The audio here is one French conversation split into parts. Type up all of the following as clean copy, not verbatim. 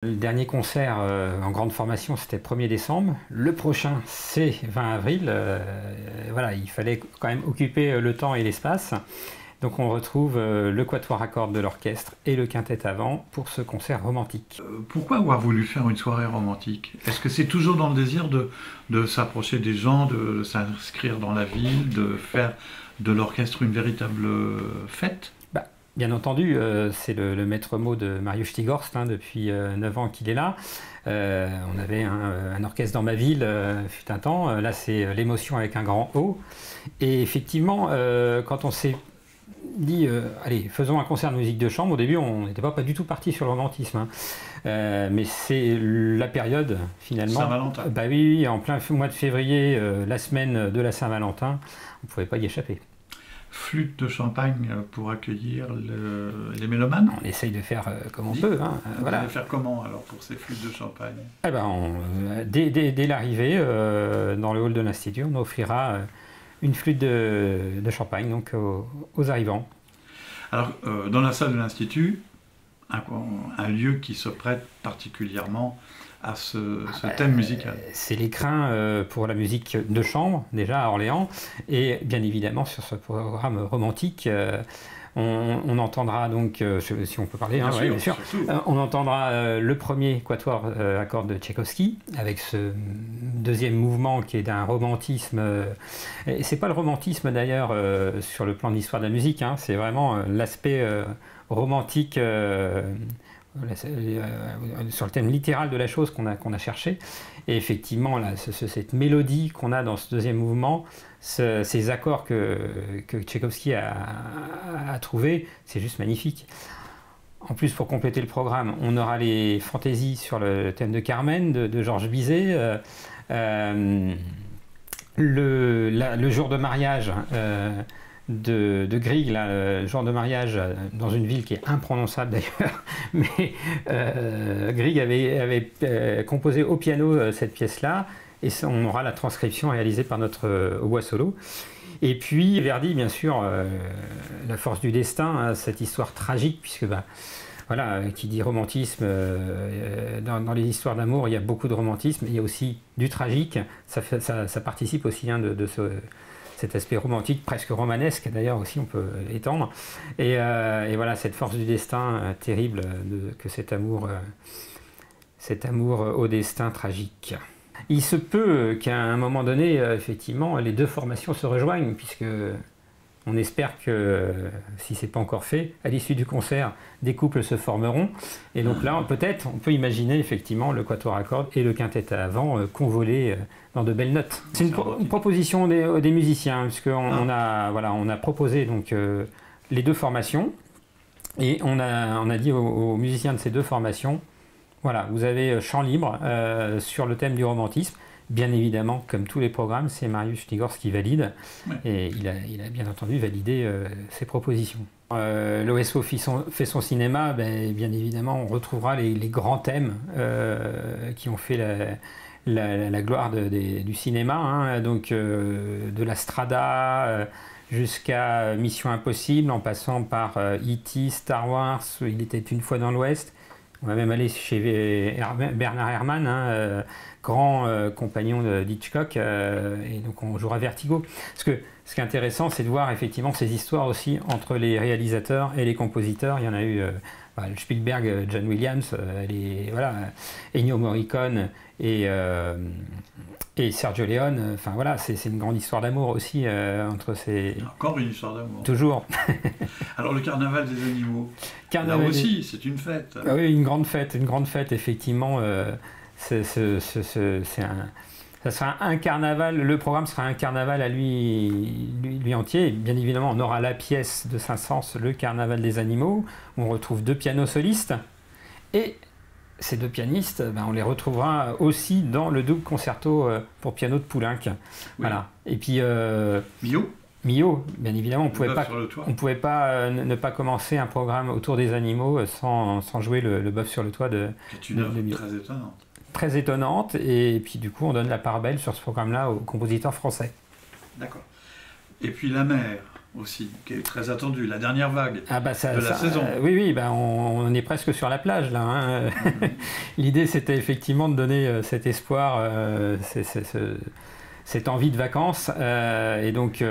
Le dernier concert en grande formation, c'était le 1er décembre. Le prochain, c'est 20 avril. Voilà, il fallait quand même occuper le temps et l'espace. Donc on retrouve le quatuor à cordes de l'orchestre et le quintet à vent pour ce concert romantique. Pourquoi avoir voulu faire une soirée romantique? Est-ce que c'est toujours dans le désir de s'approcher des gens, de s'inscrire dans la ville, de faire de l'orchestre une véritable fête? Bien entendu, c'est le maître mot de Marius Stigorst, depuis 9 ans qu'il est là. On avait un orchestre dans ma ville, fut un temps. Là, c'est l'émotion avec un grand O. Et effectivement, quand on s'est dit, allez, faisons un concert de musique de chambre, au début, on n'était pas du tout parti sur le romantisme. Mais c'est la période, finalement. Saint-Valentin. Bah oui, en plein mois de février, la semaine de la Saint-Valentin, on ne pouvait pas y échapper. Flûte de champagne pour accueillir les mélomanes? On essaye de faire comme on peut. Vous allez faire comment alors pour ces flûtes de champagne? Dès l'arrivée, dans le hall de l'Institut, on offrira une flûte de champagne donc, aux arrivants. Alors, dans la salle de l'Institut, un lieu qui se prête particulièrement à ce thème musical. C'est l'écrin pour la musique de chambre, déjà à Orléans, et bien évidemment sur ce programme romantique, on entendra donc, si on peut parler, bien sûr, on entendra le premier quatuor à cordes de Tchaïkovski, avec ce deuxième mouvement qui est d'un romantisme, et c'est pas le romantisme d'ailleurs sur le plan de l'histoire de la musique, c'est vraiment l'aspect romantique sur le thème littéral de la chose qu'on a cherché. Et effectivement, là, cette mélodie qu'on a dans ce deuxième mouvement, ces accords que Tchaïkovski a trouvés, c'est juste magnifique. En plus, pour compléter le programme, on aura les fantaisies sur le thème de Carmen de Georges Bizet, le jour de mariage de Grieg, le jour de mariage dans une ville qui est imprononçable d'ailleurs, mais Grieg avait composé au piano cette pièce-là, et on aura la transcription réalisée par notre hautbois solo. Et puis Verdi, bien sûr, la force du destin, cette histoire tragique, puisque voilà, qui dit romantisme, dans les histoires d'amour, il y a beaucoup de romantisme, il y a aussi du tragique, ça participe aussi de cet aspect romantique, presque romanesque d'ailleurs aussi, on peut l'étendre. Et voilà, cette force du destin terrible que cet amour au destin tragique. Il se peut qu'à un moment donné, effectivement, les deux formations se rejoignent, puisque on espère que, si ce n'est pas encore fait, à l'issue du concert, des couples se formeront. Et donc là, peut-être, on peut imaginer effectivement le quatuor à cordes et le quintet à vent convolés dans de belles notes. C'est une proposition des musiciens, puisqu'on a proposé donc, les deux formations, et on a dit aux musiciens de ces deux formations, voilà, vous avez chant libre sur le thème du romantisme. Bien évidemment, comme tous les programmes, c'est Marius Stigorst qui valide, et il a bien entendu validé ses propositions. L'OSO fait son cinéma, bien évidemment, on retrouvera les grands thèmes qui ont fait la gloire du cinéma, donc de la Strada jusqu'à Mission Impossible, en passant par E.T., Star Wars, Il était une fois dans l'Ouest. On va même aller chez Bernard Herrmann, grand compagnon d'Hitchcock, et donc on jouera Vertigo. Parce que ce qui est intéressant, c'est de voir effectivement ces histoires aussi entre les réalisateurs et les compositeurs. Il y en a eu Spielberg, John Williams, Ennio Morricone et Sergio Leone. Enfin voilà, c'est une grande histoire d'amour aussi entre ces... Encore une histoire d'amour. Toujours. Alors le carnaval des animaux, là aussi c'est une fête. Oui, une grande fête effectivement. Ça sera un carnaval, le programme sera un carnaval à lui entier. Et bien évidemment, on aura la pièce de Saint-Saëns, le carnaval des animaux, où on retrouve deux pianos solistes. Et ces deux pianistes, on les retrouvera aussi dans le double concerto pour piano de Poulenc. Oui. Voilà. Et puis... Milhaud, bien évidemment, on ne pouvait pas ne pas commencer un programme autour des animaux sans jouer le bœuf sur le toit de Milhaud. Très étonnante. Très étonnante, et puis du coup on donne la part belle sur ce programme-là aux compositeurs français. D'accord. Et puis la mer, aussi, qui est très attendue, la dernière vague Ah bah de la saison. Oui, oui, bah on est presque sur la plage là, hein. L'idée c'était effectivement de donner cet espoir, cette envie de vacances. Et donc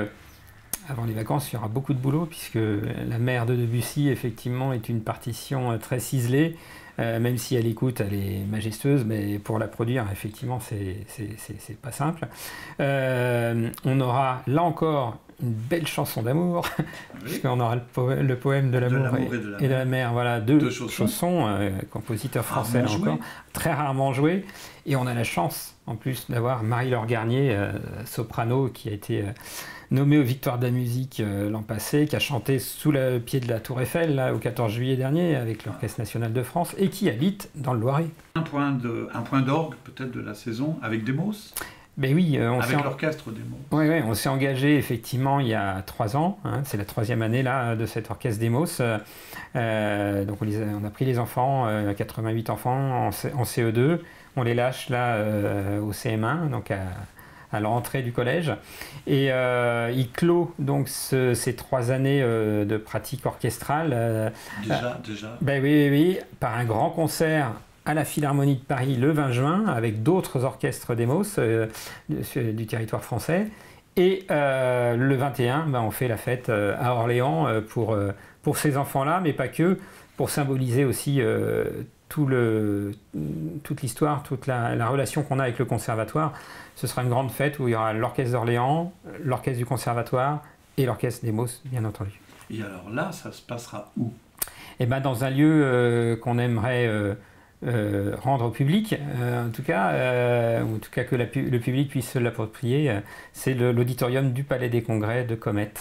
avant les vacances, il y aura beaucoup de boulot puisque la mer de Debussy effectivement est une partition très ciselée. Même si à l'écoute elle est majestueuse, mais pour la produire, effectivement, c'est pas simple. On aura là encore une belle chanson d'amour, oui. Puisqu'on aura le poème de l'amour et de la mer. Voilà, deux chaussons, compositeur français là encore, très rarement joué. Et on a la chance, en plus, d'avoir Marie-Laure Garnier, soprano, qui a été nommée aux Victoires de la musique l'an passé, qui a chanté sous le pied de la Tour Eiffel là, au 14 juillet dernier avec l'Orchestre national de France et qui habite dans le Loiret. Un point d'orgue peut-être de la saison avec Demos. Ben oui, avec l'orchestre Demos. Oui, on s'est engagé effectivement il y a 3 ans. Hein, c'est la 3e année là de cet orchestre Demos. Donc on a pris les enfants, 88 enfants en CE2. On les lâche là au CM1, donc à l'entrée du collège. Et il clôt donc ces 3 années de pratique orchestrale. Déjà. Ben oui, par un grand concert à la Philharmonie de Paris le 20 juin avec d'autres orchestres Demos du territoire français. Et le 21, ben, on fait la fête à Orléans pour ces enfants-là, mais pas que, pour symboliser aussi toute l'histoire, toute la relation qu'on a avec le conservatoire. Ce sera une grande fête où il y aura l'orchestre d'Orléans, l'orchestre du conservatoire et l'orchestre Demos, bien entendu. Et alors là, ça se passera où? Eh ben, dans un lieu qu'on aimerait rendre au public, en tout cas que le public puisse se l'approprier, c'est l'auditorium du Palais des Congrès de Comet,